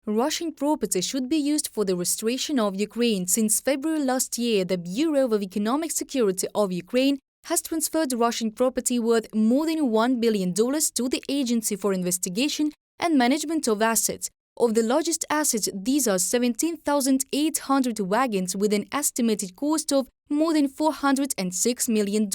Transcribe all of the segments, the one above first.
Russian property should be used for the restoration of Ukraine. Since February last year, the Bureau of Economic Security of Ukraine has transferred Russian property worth more than $1 billion to the Agency for Investigation and Management of Assets. Of the largest assets, these are 17,800 wagons with an estimated cost of more than $406 million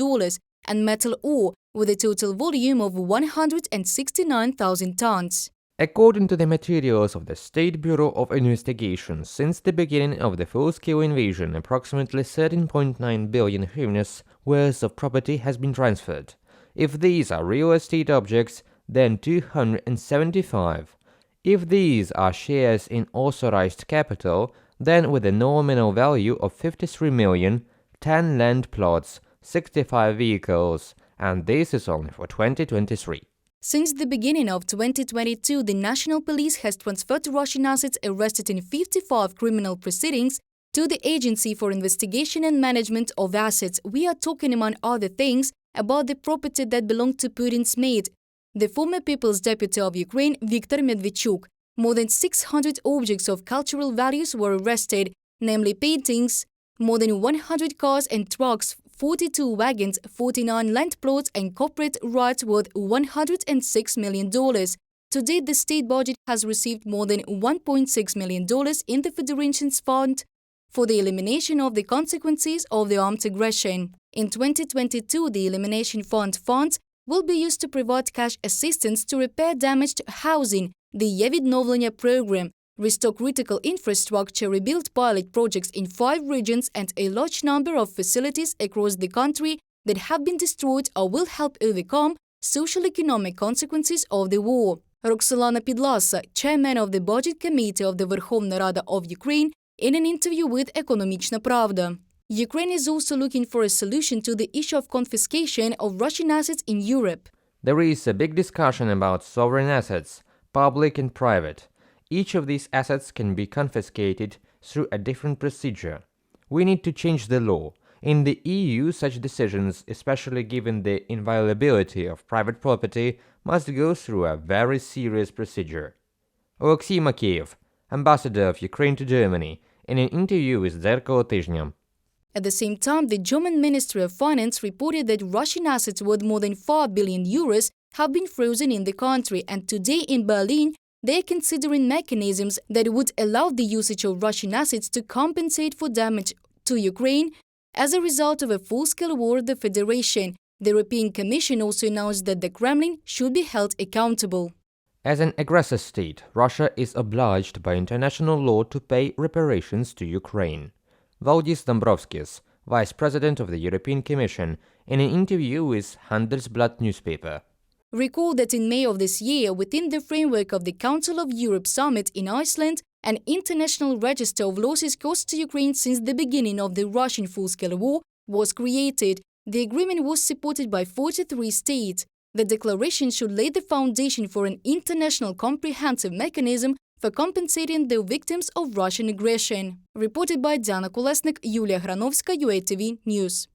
and metal ore with a total volume of 169,000 tons. According to the materials of the State Bureau of Investigation, since the beginning of the full-scale invasion, approximately 13.9 billion hryvnias worth of property has been transferred. If these are real estate objects, then 275. If these are shares in authorized capital, then with a nominal value of 53 million, 10 land plots, 65 vehicles, and this is only for 2023. Since the beginning of 2022, the National Police has transferred Russian assets arrested in 55 criminal proceedings to the Agency for Investigation and Management of Assets. We are talking, among other things, about the property that belonged to Putin's mate, the former People's Deputy of Ukraine, Viktor Medvedchuk. More than 600 objects of cultural values were arrested, namely paintings, more than 100 cars and trucks, 42 wagons, 49 land plots and corporate rights worth $106 million. To date, the state budget has received more than $1.6 million in the Federation's fund for the elimination of the consequences of the armed aggression. In 2022, the Elimination Fund funds will be used to provide cash assistance to repair damaged housing, the Yevvidnovlення program, restore critical infrastructure, rebuild pilot projects in 5 regions and a large number of facilities across the country that have been destroyed or will help overcome social-economic consequences of the war. Roxolana Pidlasa, chairman of the Budget Committee of the Verkhovna Rada of Ukraine, in an interview with Ekonomichna Pravda. Ukraine is also looking for a solution to the issue of confiscation of Russian assets in Europe. There is a big discussion about sovereign assets, public and private. Each of these assets can be confiscated through a different procedure. We need to change the law. In the EU, such decisions, especially given the inviolability of private property, must go through a very serious procedure. Oleksiy Makeyev, ambassador of Ukraine to Germany, in an interview with Zerkalo Tizhnya. At the same time, the German Ministry of Finance reported that Russian assets worth more than 4 billion euros have been frozen in the country, and today in Berlin, they are considering mechanisms that would allow the usage of Russian assets to compensate for damage to Ukraine as a result of a full-scale war of the Federation. The European Commission also announced that the Kremlin should be held accountable. As an aggressor state, Russia is obliged by international law to pay reparations to Ukraine. Valdis Dombrovskis, Vice President of the European Commission, in an interview with Handelsblatt newspaper. Recall that in May of this year, within the framework of the Council of Europe summit in Iceland, an international register of losses caused to Ukraine since the beginning of the Russian full-scale war was created. The agreement was supported by 43 states. The declaration should lay the foundation for an international comprehensive mechanism for compensating the victims of Russian aggression. Reported by Diana Kolesnik, Yulia Granovska, UATV News.